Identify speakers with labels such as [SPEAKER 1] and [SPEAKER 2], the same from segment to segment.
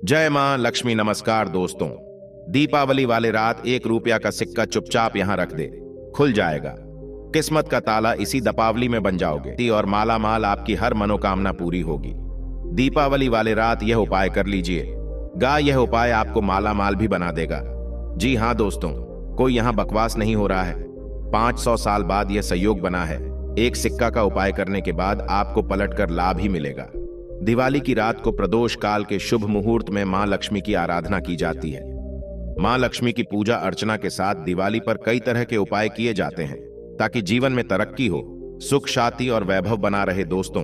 [SPEAKER 1] जय मां लक्ष्मी। नमस्कार दोस्तों। दीपावली वाले रात 1 रुपया का सिक्का चुपचाप यहां रख दे, खुल जाएगा। किस्मत का ताला इसी दीपावली में बन जाओगे और माला माल आपकी हर मनोकामना पूरी होगी। दीपावली वाले रात यह उपाय कर लीजिए, यह उपाय आपको माला माल भी बना देगा। जी हाँ दोस्तों, कोई यहाँ बकवास नहीं हो रहा है। 500 साल बाद यह संयोग बना है। एक सिक्का का उपाय करने के बाद आपको पलटकर लाभ ही मिलेगा। दिवाली की रात को प्रदोष काल के शुभ मुहूर्त में मां लक्ष्मी की आराधना की जाती है। मां लक्ष्मी की पूजा अर्चना के साथ दिवाली पर कई तरह के उपाय किए जाते हैं ताकि जीवन में तरक्की हो, सुख शांति और वैभव बना रहे। दोस्तों,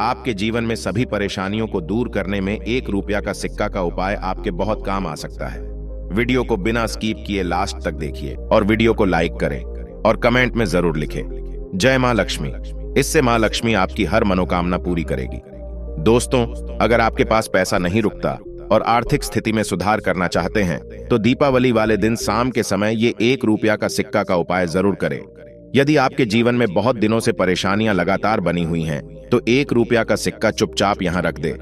[SPEAKER 1] आपके जीवन में सभी परेशानियों को दूर करने में 1 रुपया का सिक्का का उपाय आपके बहुत काम आ सकता है। वीडियो को बिना स्किप किए लास्ट तक देखिए और वीडियो को लाइक करें और कमेंट में जरूर लिखें जय मां लक्ष्मी। इससे मां लक्ष्मी आपकी हर मनोकामना पूरी करेगी। दोस्तों, अगर आपके पास पैसा नहीं रुकता और आर्थिक स्थिति में सुधार करना चाहते हैं तो दीपावली वाले दिन शाम के समय ये 1 रुपया का सिक्का का उपाय जरूर करें। यदि आपके जीवन में बहुत दिनों से परेशानियां लगातार बनी हुई हैं तो 1 रुपया का सिक्का चुपचाप यहां रख दे।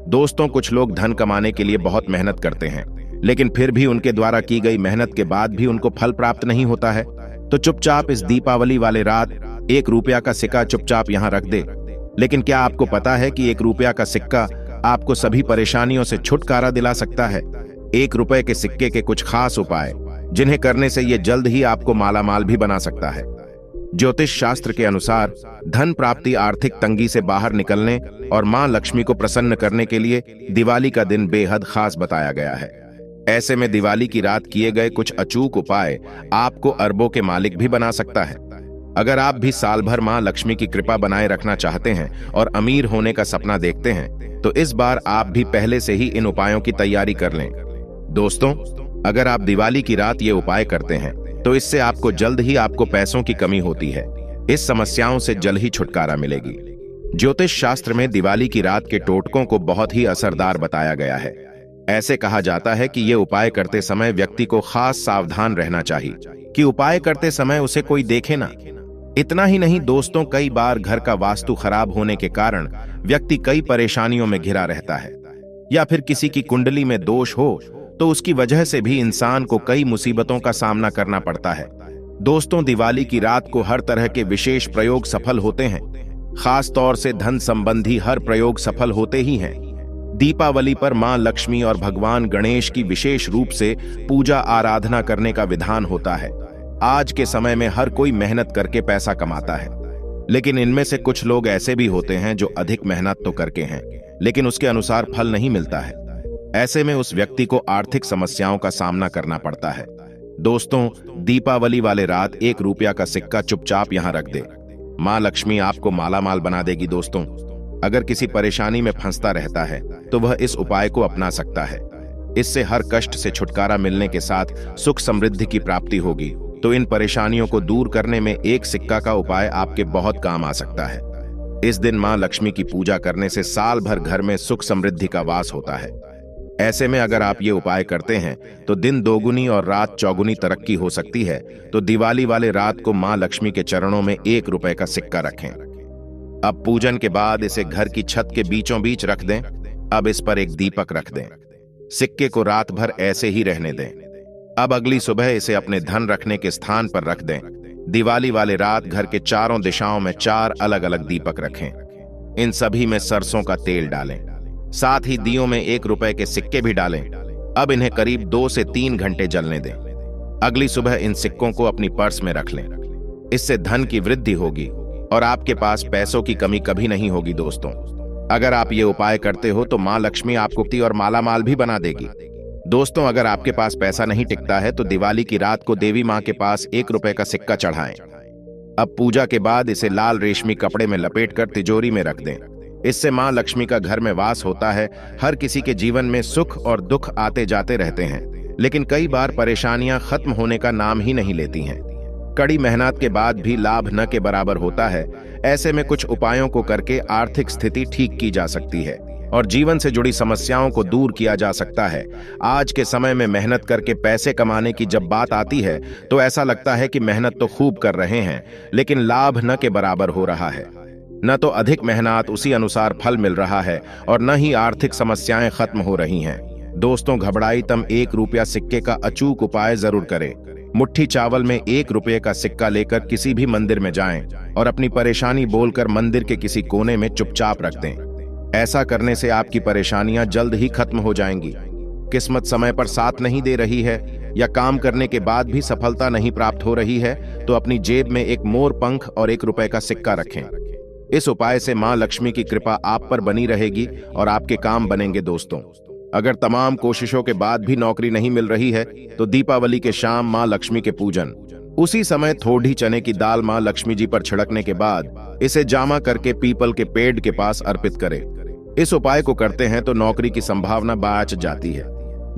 [SPEAKER 1] दोस्तों, कुछ लोग धन कमाने के लिए बहुत मेहनत करते हैं, लेकिन फिर भी उनके द्वारा की गई मेहनत के बाद भी उनको फल प्राप्त नहीं होता है। तो चुपचाप इस दीपावली वाले रात 1 रुपया का सिक्का चुपचाप यहां रख दे। लेकिन क्या आपको पता है कि 1 रुपया का सिक्का आपको सभी परेशानियों से छुटकारा दिला सकता है? 1 रुपए के सिक्के के कुछ खास उपाय जिन्हें करने से यह जल्द ही आपको मालामाल भी बना सकता है। ज्योतिष शास्त्र के अनुसार धन प्राप्ति, आर्थिक तंगी से बाहर निकलने और मां लक्ष्मी को प्रसन्न करने के लिए दिवाली का दिन बेहद खास बताया गया है। ऐसे में दिवाली की रात किए गए कुछ अचूक उपाय आपको अरबों के मालिक भी बना सकता है। अगर आप भी साल भर मां लक्ष्मी की कृपा बनाए रखना चाहते हैं और अमीर होने का सपना देखते हैं तो इस बार आप भी पहले से ही इन उपायों की तैयारी कर लें। दोस्तों, अगर आप दिवाली की रात ये उपाय करते हैं तो इससे आपको जल्द ही आपको पैसों की कमी होती है, इस समस्याओं से जल्द ही छुटकारा मिलेगी। ज्योतिष शास्त्र में दिवाली की रात के टोटकों को बहुत ही असरदार बताया गया है। ऐसे कहा जाता है कि ये उपाय करते समय व्यक्ति को खास सावधान रहना चाहिए कि उपाय करते समय उसे कोई देखे ना। इतना ही नहीं दोस्तों, कई बार घर का वास्तु खराब होने के कारण व्यक्ति कई परेशानियों में घिरा रहता है, या फिर किसी की कुंडली में दोष हो तो उसकी वजह से भी इंसान को कई मुसीबतों का सामना करना पड़ता है। दोस्तों, दिवाली की रात को हर तरह के विशेष प्रयोग सफल होते हैं। खास तौर से धन संबंधी हर प्रयोग सफल होते ही हैं। दीपावली पर मां लक्ष्मी और भगवान गणेश की विशेष रूप से पूजा आराधना करने का विधान होता है। आज के समय में हर कोई मेहनत करके पैसा कमाता है, लेकिन इनमें से कुछ लोग ऐसे भी होते हैं जो अधिक मेहनत तो करके हैं लेकिन उसके अनुसार फल नहीं मिलता है। ऐसे में उस व्यक्ति को आर्थिक समस्याओं का सामना करना पड़ता है। दोस्तों, दीपावली वाले रात 1 रुपया का सिक्का चुपचाप यहां रख दे, मां लक्ष्मी आपको मालामाल बना देगी। दोस्तों, अगर किसी परेशानी में फंसता रहता है तो वह इस उपाय को अपना सकता है। इससे हर कष्ट से छुटकारा मिलने के साथ सुख समृद्धि की प्राप्ति होगी। तो इन परेशानियों को दूर करने में एक सिक्का का उपाय आपके बहुत काम आ सकता है। इस दिन मां लक्ष्मी की पूजा करने से साल भर घर में सुख समृद्धि का वास होता है। ऐसे में अगर आप ये उपाय करते हैं तो दिन दोगुनी और रात चौगुनी तरक्की हो सकती है। तो दिवाली वाले रात को मां लक्ष्मी के चरणों में 1 रुपए का सिक्का रखें। अब पूजन के बाद इसे घर की छत के बीचों बीच रख दें। अब इस पर एक दीपक रख दें। सिक्के को रात भर ऐसे ही रहने दें। अब अगली सुबह इसे अपने धन रखने के स्थान पर रख दें। दिवाली वाले रात घर के चारों दिशाओं में 4 अलग अलग दीपक रखें। इन सभी में सरसों का तेल डालें, साथ ही दियों में 1 रुपए के सिक्के भी डालें। अब इन्हें करीब 2 से 3 घंटे जलने दें। अगली सुबह इन सिक्कों को अपनी पर्स में रख लें। इससे धन की वृद्धि होगी और आपके पास पैसों की कमी कभी नहीं होगी। दोस्तों, अगर आप ये उपाय करते हो तो मां लक्ष्मी आपको और मालामाल भी बना देगी। दोस्तों, अगर आपके पास पैसा नहीं टिकता है तो दिवाली की रात को देवी मां के पास 1 रुपए का सिक्का चढ़ाएं। अब पूजा के बाद इसे लाल रेशमी कपड़े में लपेटकर तिजोरी में रख दें। इससे मां लक्ष्मी का घर में वास होता है। हर किसी के जीवन में सुख और दुख आते जाते रहते हैं, लेकिन कई बार परेशानियां खत्म होने का नाम ही नहीं लेती हैं। कड़ी मेहनत के बाद भी लाभ न के बराबर होता है। ऐसे में कुछ उपायों को करके आर्थिक स्थिति ठीक की जा सकती है और जीवन से जुड़ी समस्याओं को दूर किया जा सकता है। आज के समय में मेहनत करके पैसे कमाने की जब बात आती है तो ऐसा लगता है कि मेहनत तो खूब कर रहे हैं लेकिन लाभ न के बराबर हो रहा है। न तो अधिक मेहनत उसी अनुसार फल मिल रहा है और न ही आर्थिक समस्याएं खत्म हो रही हैं। दोस्तों, घबराई तम 1 रुपया सिक्के का अचूक उपाय जरूर करें। मुट्ठी चावल में 1 रुपये का सिक्का लेकर किसी भी मंदिर में जाएं और अपनी परेशानी बोलकर मंदिर के किसी कोने में चुपचाप रख दें। ऐसा करने से आपकी परेशानियां जल्द ही खत्म हो जाएंगी। किस्मत समय पर साथ नहीं दे रही है या काम करने के बाद भी सफलता नहीं प्राप्त हो रही है तो अपनी जेब में एक मोर पंख और 1 रुपये का सिक्का रखें। इस उपाय से मां लक्ष्मी की कृपा आप पर बनी रहेगी और आपके काम बनेंगे। दोस्तों, अगर तमाम कोशिशों के बाद भी नौकरी नहीं मिल रही है तो दीपावली के शाम मां लक्ष्मी के पूजन, उसी समय थोड़ी चने की दाल मां लक्ष्मी जी पर छिड़कने के बाद इसे जामा करके पीपल के पेड़ के पास अर्पित करें। इस उपाय को करते हैं तो नौकरी की संभावना बाँच जाती है।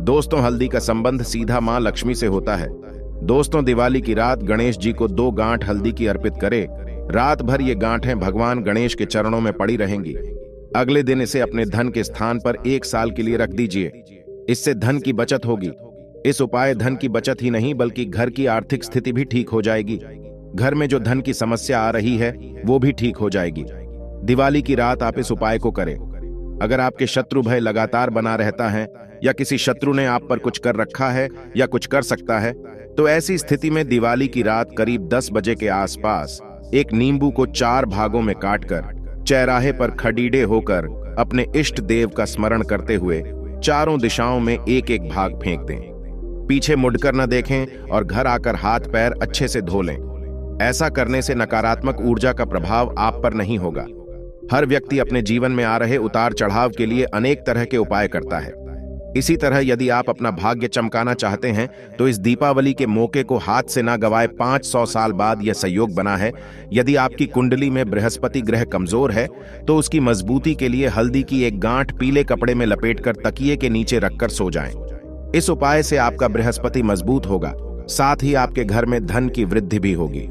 [SPEAKER 1] दोस्तों, हल्दी का संबंध सीधा मां लक्ष्मी से होता है। दोस्तों, दिवाली की रात गणेश जी को 2 गांठ हल्दी की अर्पित करें। रात भर ये गांठें भगवान गणेश के चरणों में पड़ी रहेंगी। अगले दिन इसे अपने धन के स्थान पर 1 साल के लिए रख दीजिए। इससे धन की बचत होगी। इस उपाय धन की बचत ही नहीं बल्कि घर की आर्थिक स्थिति भी ठीक हो जाएगी। घर में जो धन की समस्या आ रही है वो भी ठीक हो जाएगी। दिवाली की रात आप इस उपाय को करें। अगर आपके शत्रु भय लगातार बना रहता है या किसी शत्रु ने आप पर कुछ कर रखा है या कुछ कर सकता है तो ऐसी स्थिति में दिवाली की रात करीब 10 बजे के आसपास एक नींबू को 4 भागों में काटकर चौराहे पर खड़ीडे होकर अपने इष्ट देव का स्मरण करते हुए चारों दिशाओं में 1-1 भाग फेंक दें। पीछे मुड़कर न देखें और घर आकर हाथ पैर अच्छे से धो लें। ऐसा करने से नकारात्मक ऊर्जा का प्रभाव आप पर नहीं होगा। हर व्यक्ति अपने जीवन में आ रहे उतार चढ़ाव के लिए अनेक तरह के उपाय करता है। इसी तरह यदि आप अपना भाग्य चमकाना चाहते हैं तो इस दीपावली के मौके को हाथ से ना गवाए। 500 साल बाद यह संयोग बना है। यदि आपकी कुंडली में बृहस्पति ग्रह कमजोर है तो उसकी मजबूती के लिए हल्दी की 1 गांठ पीले कपड़े में लपेटकर तकिए के नीचे रखकर सो जाएं। इस उपाय से आपका बृहस्पति मजबूत होगा, साथ ही आपके घर में धन की वृद्धि भी होगी।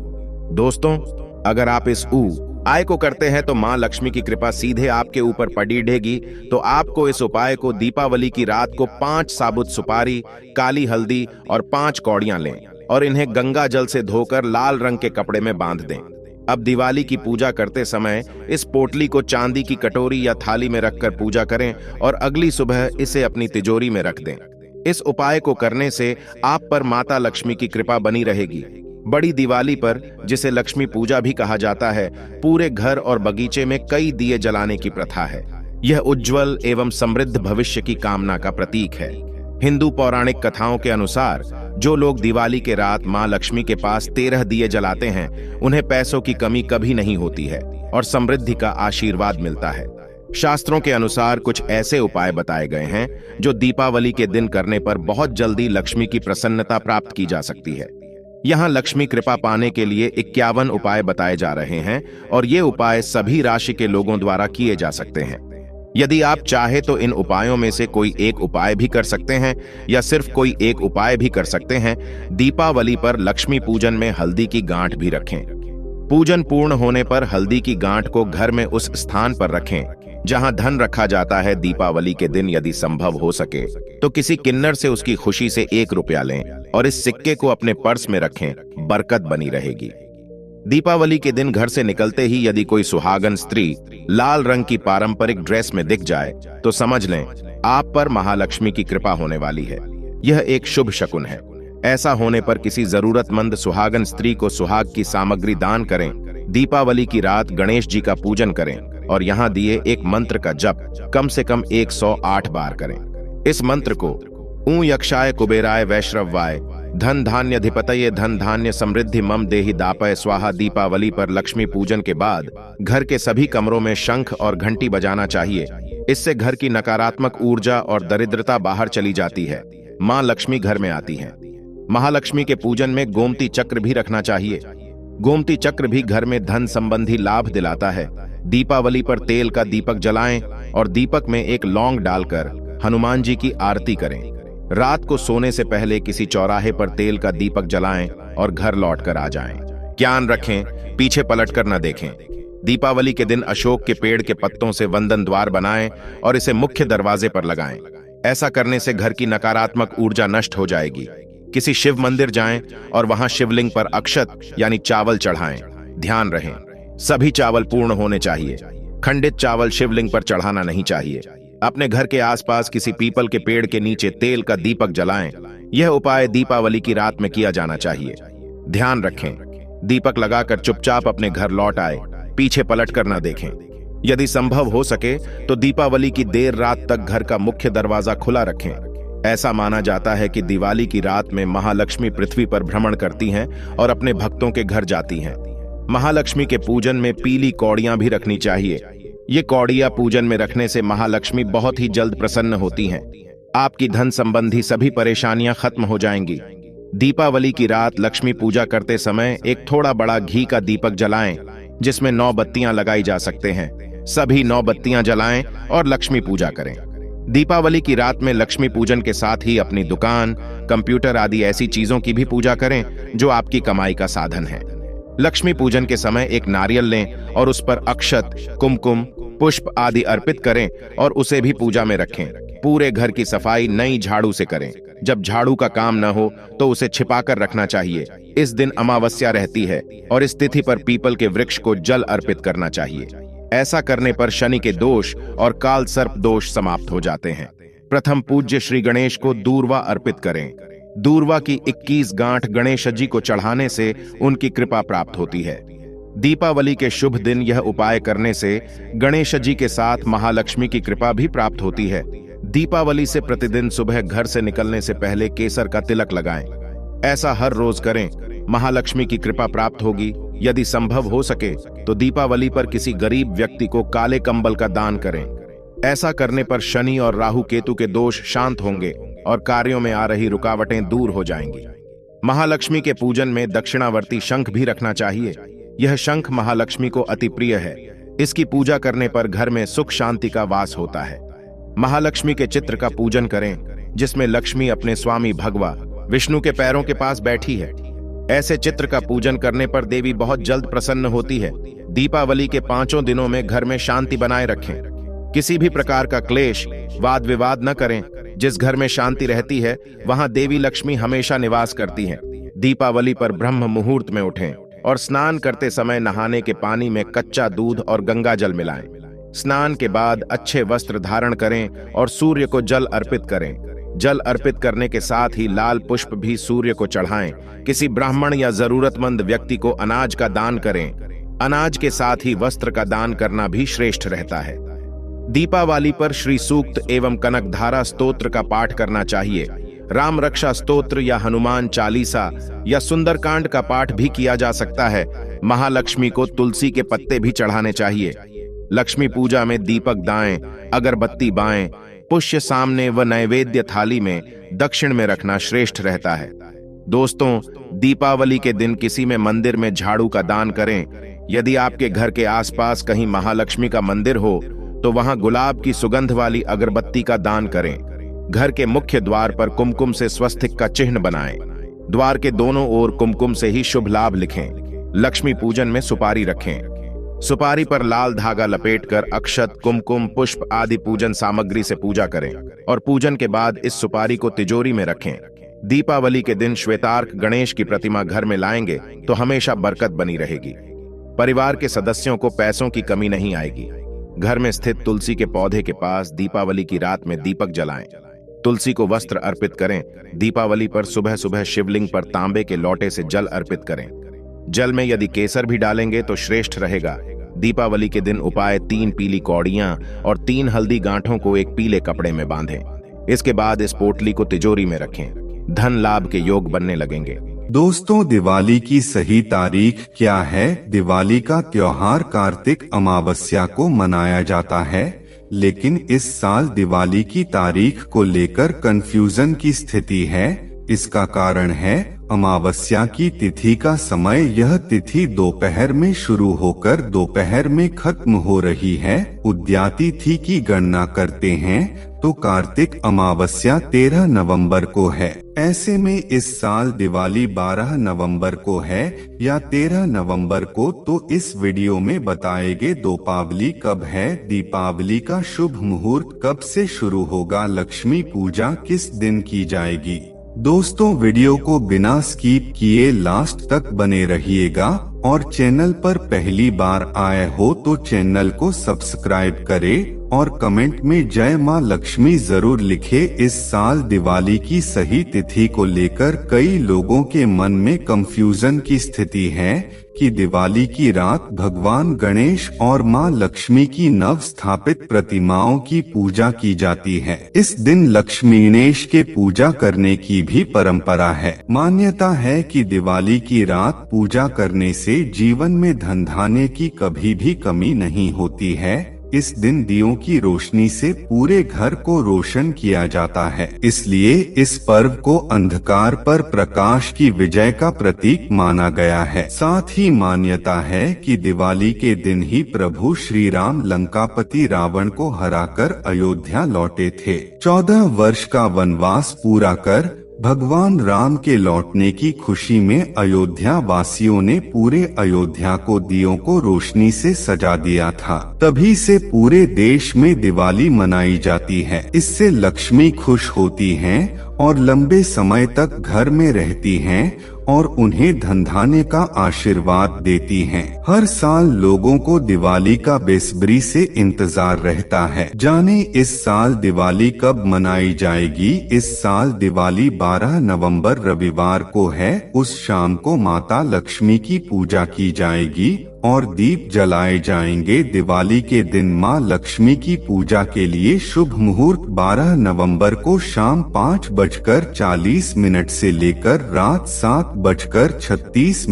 [SPEAKER 1] दोस्तों, अगर आप इस उपाय को करते हैं तो मां लक्ष्मी की कृपा सीधे आपके ऊपर पड़ी रहेगी। तो आपको इस उपाय को दीपावली की रात को 5 साबुत सुपारी, काली हल्दी और 5 कौड़ियां लें और इन्हें गंगा जल से धोकर लाल रंग के कपड़े में बांध दें। अब दिवाली की पूजा करते समय इस पोटली को चांदी की कटोरी या थाली में रखकर पूजा करें और अगली सुबह इसे अपनी तिजोरी में रख दें। इस उपाय को करने से आप पर माता लक्ष्मी की कृपा बनी रहेगी। बड़ी दिवाली पर, जिसे लक्ष्मी पूजा भी कहा जाता है, पूरे घर और बगीचे में कई दिए जलाने की प्रथा है। यह उज्जवल एवं समृद्ध भविष्य की कामना का प्रतीक है। हिंदू पौराणिक कथाओं के अनुसार जो लोग दिवाली के रात मां लक्ष्मी के पास 13 दिए जलाते हैं उन्हें पैसों की कमी कभी नहीं होती है और समृद्धि का आशीर्वाद मिलता है। शास्त्रों के अनुसार कुछ ऐसे उपाय बताए गए हैं जो दीपावली के दिन करने पर बहुत जल्दी लक्ष्मी की प्रसन्नता प्राप्त की जा सकती है। यहाँ लक्ष्मी कृपा पाने के लिए 51 उपाय बताए जा रहे हैं और ये उपाय सभी राशि के लोगों द्वारा किए जा सकते हैं। यदि आप चाहे तो इन उपायों में से कोई एक उपाय भी कर सकते हैं या सिर्फ कोई एक उपाय भी कर सकते हैं। दीपावली पर लक्ष्मी पूजन में हल्दी की गांठ भी रखें। पूजन पूर्ण होने पर हल्दी की गांठ को घर में उस स्थान पर रखें जहां धन रखा जाता है। दीपावली के दिन यदि संभव हो सके तो किसी किन्नर से उसकी खुशी से 1 रुपया लें और इस सिक्के को अपने पर्स में रखें, बरकत बनी रहेगी। दीपावली के दिन घर से निकलते ही यदि कोई सुहागन स्त्री लाल रंग की पारंपरिक ड्रेस में दिख जाए तो समझ लें आप पर महालक्ष्मी की कृपा होने वाली है। यह एक शुभ शकुन है। ऐसा होने पर किसी जरूरतमंद सुहागन स्त्री को सुहाग की सामग्री दान करें। दीपावली की रात गणेश जी का पूजन करें और यहाँ दिए एक मंत्र का जप कम से कम 108 बार करें। इस मंत्र को ऊ यक्षाय कुबेराय वैश्रवाय धन धान्य अधिपतये धन धान्य समृद्धि मम देहि दापय स्वाहा। दीपावली पर लक्ष्मी पूजन के बाद घर के सभी कमरों में शंख और घंटी बजाना चाहिए। इससे घर की नकारात्मक ऊर्जा और दरिद्रता बाहर चली जाती है। मां लक्ष्मी घर में आती हैं। महालक्ष्मी के पूजन में गोमती चक्र भी रखना चाहिए। गोमती चक्र भी घर में धन संबंधी लाभ दिलाता है। दीपावली पर तेल का दीपक जलाएं और दीपक में एक लौंग डालकर हनुमान जी की आरती करें। रात को सोने से पहले किसी चौराहे पर तेल का दीपक जलाएं और घर लौट कर आ जाएं। ध्यान रखें, पीछे पलटकर न देखें। दीपावली के दिन अशोक के पेड़ के पत्तों से वंदन द्वार बनाएं और इसे मुख्य दरवाजे पर लगाएं। ऐसा करने से घर की नकारात्मक ऊर्जा नष्ट हो जाएगी। किसी शिव मंदिर जाएं और वहां शिवलिंग पर अक्षत यानी चावल चढ़ाएं। ध्यान रहे, सभी चावल पूर्ण होने चाहिए। खंडित चावल शिवलिंग पर चढ़ाना नहीं चाहिए। अपने घर के आसपास किसी पीपल के पेड़ के नीचे तेल का दीपक जलाएं। यह उपाय दीपावली की रात में किया जाना चाहिए। ध्यान रखें, दीपक लगाकर चुपचाप अपने घर लौट आए, पीछे पलट कर न देखें। यदि संभव हो सके तो दीपावली की देर रात तक घर का मुख्य दरवाजा खुला रखें। ऐसा माना जाता है कि दिवाली की रात में महालक्ष्मी पृथ्वी पर भ्रमण करती हैं और अपने भक्तों के घर जाती हैं। महालक्ष्मी के पूजन में पीली कौड़ियां भी रखनी चाहिए। ये कौड़ियां पूजन में रखने से महालक्ष्मी बहुत ही जल्द प्रसन्न होती हैं। आपकी धन संबंधी सभी परेशानियां खत्म हो जाएंगी। दीपावली की रात लक्ष्मी पूजा करते समय एक थोड़ा बड़ा घी का दीपक जलाएं, जिसमें 9 बत्तियां लगाई जा सकते हैं। सभी 9 बत्तियां जलाएं और लक्ष्मी पूजा करें। दीपावली की रात में लक्ष्मी पूजन के साथ ही अपनी दुकान, कंप्यूटर आदि ऐसी चीजों की भी पूजा करें जो आपकी कमाई का साधन है। लक्ष्मी पूजन के समय एक नारियल लें और उस पर अक्षत, कुमकुम, पुष्प आदि अर्पित करें और उसे भी पूजा में रखें। पूरे घर की सफाई नई झाड़ू से करें। जब झाड़ू का काम न हो तो उसे छिपाकर रखना चाहिए। इस दिन अमावस्या रहती है और इस तिथि पर पीपल के वृक्ष को जल अर्पित करना चाहिए। ऐसा करने पर शनि के दोष और काल सर्प दोष समाप्त हो जाते हैं। प्रथम पूज्य श्री गणेश को दूर्वा अर्पित करें। दूर्वा की 21 गांठ गणेश जी को चढ़ाने से उनकी कृपा प्राप्त होती है। दीपावली के शुभ दिन यह उपाय करने से गणेश जी के साथ महालक्ष्मी की कृपा भी प्राप्त होती है। दीपावली से प्रतिदिन सुबह घर से निकलने से पहले केसर का तिलक लगाएं। ऐसा हर रोज करें, महालक्ष्मी की कृपा प्राप्त होगी। यदि संभव हो सके तो दीपावली पर किसी गरीब व्यक्ति को काले कंबल का दान करें। ऐसा करने पर शनि और राहु केतु के दोष शांत होंगे और कार्यों में आ रही रुकावटें दूर हो जाएंगी। महालक्ष्मी के पूजन में दक्षिणावर्ती शंख भी रखना चाहिए। यह शंख महालक्ष्मी को अति प्रिय है। इसकी पूजा करने पर घर में सुख शांति का वास होता है। महालक्ष्मी के चित्र का पूजन करें, जिसमें लक्ष्मी अपने स्वामी भगवा विष्णु के पैरों के पास बैठी है। ऐसे चित्र का पूजन करने पर देवी बहुत जल्द प्रसन्न होती है। दीपावली के 5 दिनों में घर में शांति बनाए रखें। किसी भी प्रकार का क्लेश, वाद विवाद न करें। जिस घर में शांति रहती है वहां देवी लक्ष्मी हमेशा निवास करती हैं। दीपावली पर ब्रह्म मुहूर्त में उठें और स्नान करते समय नहाने के पानी में कच्चा दूध और गंगा जल मिलाएं। स्नान के बाद अच्छे वस्त्र धारण करें और सूर्य को जल अर्पित करें। जल अर्पित करने के साथ ही लाल पुष्प भी सूर्य को चढ़ाएं। किसी ब्राह्मण या जरूरतमंद व्यक्ति को अनाज का दान करें। अनाज के साथ ही वस्त्र का दान करना भी श्रेष्ठ रहता है। दीपावली पर श्री सूक्त एवं कनकधारा स्तोत्र का पाठ करना चाहिए। राम रक्षा स्तोत्र या हनुमान चालीसा या सुंदरकांड का पाठ भी किया जा सकता है। महालक्ष्मी को तुलसी के पत्ते भी चढ़ाने चाहिए। लक्ष्मी पूजा में दीपक दाएं, अगरबत्ती बाएं, पुष्य सामने व नैवेद्य थाली में दक्षिण में रखना श्रेष्ठ रहता है। दोस्तों, दीपावली के दिन किसी में मंदिर में झाड़ू का दान करें। यदि आपके घर के आसपास कहीं महालक्ष्मी का मंदिर हो तो वहां गुलाब की सुगंध वाली अगरबत्ती का दान करें। घर के मुख्य द्वार पर कुमकुम से स्वस्तिक का चिन्ह बनाएं। द्वार के दोनों ओर कुमकुम से ही शुभ लाभ लिखें। लक्ष्मी पूजन में सुपारी रखें। सुपारी पर लाल धागा लपेटकर अक्षत, कुमकुम, पुष्प आदि पूजन सामग्री से पूजा करें और पूजन के बाद इस सुपारी को तिजोरी में रखें। दीपावली के दिन श्वेतार्क गणेश की प्रतिमा घर में लाएंगे तो हमेशा बरकत बनी रहेगी। परिवार के सदस्यों को पैसों की कमी नहीं आएगी। घर में स्थित तुलसी के पौधे के पास दीपावली की रात में दीपक जलाएं। तुलसी को वस्त्र अर्पित करें। दीपावली पर सुबह सुबह शिवलिंग पर तांबे के लोटे से जल अर्पित करें। जल में यदि केसर भी डालेंगे तो श्रेष्ठ रहेगा। दीपावली के दिन उपाय 3 पीली कौड़ियां और 3 हल्दी गांठों को एक पीले कपड़े में बांधें। इसके बाद इस पोटली को तिजोरी में रखें। धन लाभ के योग बनने लगेंगे।
[SPEAKER 2] दोस्तों, दिवाली की सही तारीख क्या है? दिवाली का त्योहार कार्तिक अमावस्या को मनाया जाता है, लेकिन इस साल दिवाली की तारीख को लेकर कंफ्यूजन की स्थिति है। इसका कारण है अमावस्या की तिथि का समय। यह तिथि दोपहर में शुरू होकर दोपहर में खत्म हो रही है। उद्याती तिथि की गणना करते हैं तो कार्तिक अमावस्या 13 नवंबर को है। ऐसे में इस साल दिवाली 12 नवंबर को है या 13 नवंबर को, तो इस वीडियो में बताएंगे दीपावली कब है, दीपावली का शुभ मुहूर्त कब से शुरू होगा, लक्ष्मी पूजा किस दिन की जाएगी। दोस्तों, वीडियो को बिना स्किप किए लास्ट तक बने रहिएगा और चैनल पर पहली बार आए हो तो चैनल को सब्सक्राइब करें और कमेंट में जय मां लक्ष्मी जरूर लिखे। इस साल दिवाली की सही तिथि को लेकर कई लोगों के मन में कंफ्यूजन की स्थिति है कि दिवाली की रात भगवान गणेश और मां लक्ष्मी की नव स्थापित प्रतिमाओं की पूजा की जाती है। इस दिन लक्ष्मी गणेश के पूजा करने की भी परंपरा है। मान्यता है कि दिवाली की रात पूजा करने से जीवन में धन धान्य की कभी भी कमी नहीं होती है। इस दिन दियों की रोशनी से पूरे घर को रोशन किया जाता है, इसलिए इस पर्व को अंधकार पर प्रकाश की विजय का प्रतीक माना गया है। साथ ही मान्यता है कि दिवाली के दिन ही प्रभु श्री राम लंकापति रावण को हराकर अयोध्या लौटे थे। 14 वर्ष का वनवास पूरा कर भगवान राम के लौटने की खुशी में अयोध्या वासियों ने पूरे अयोध्या को दियों को रोशनी से सजा दिया था। तभी से पूरे देश में दिवाली मनाई जाती है। इससे लक्ष्मी खुश होती हैं और लंबे समय तक घर में रहती हैं और उन्हें धन धान्य का आशीर्वाद देती हैं। हर साल लोगों को दिवाली का बेसब्री से इंतजार रहता है। जाने इस साल दिवाली कब मनाई जाएगी। इस साल दिवाली 12 नवंबर रविवार को है। उस शाम को माता लक्ष्मी की पूजा की जाएगी और दीप जलाए जाएंगे। दिवाली के दिन मां लक्ष्मी की पूजा के लिए शुभ मुहूर्त 12 नवंबर को शाम 5:40 से लेकर रात 7:36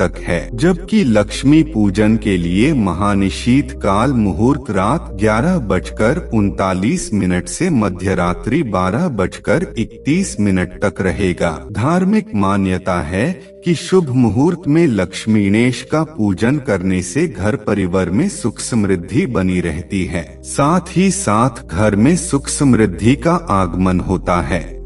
[SPEAKER 2] तक है, जबकि लक्ष्मी पूजन के लिए महानिशीत काल मुहूर्त रात 11:39 से मध्यरात्रि 12:31 तक रहेगा। धार्मिक मान्यता है कि शुभ मुहूर्त में लक्ष्मी गणेश का पूजन करने से घर परिवार में सुख समृद्धि बनी रहती है। साथ ही साथ घर में सुख समृद्धि का आगमन होता है।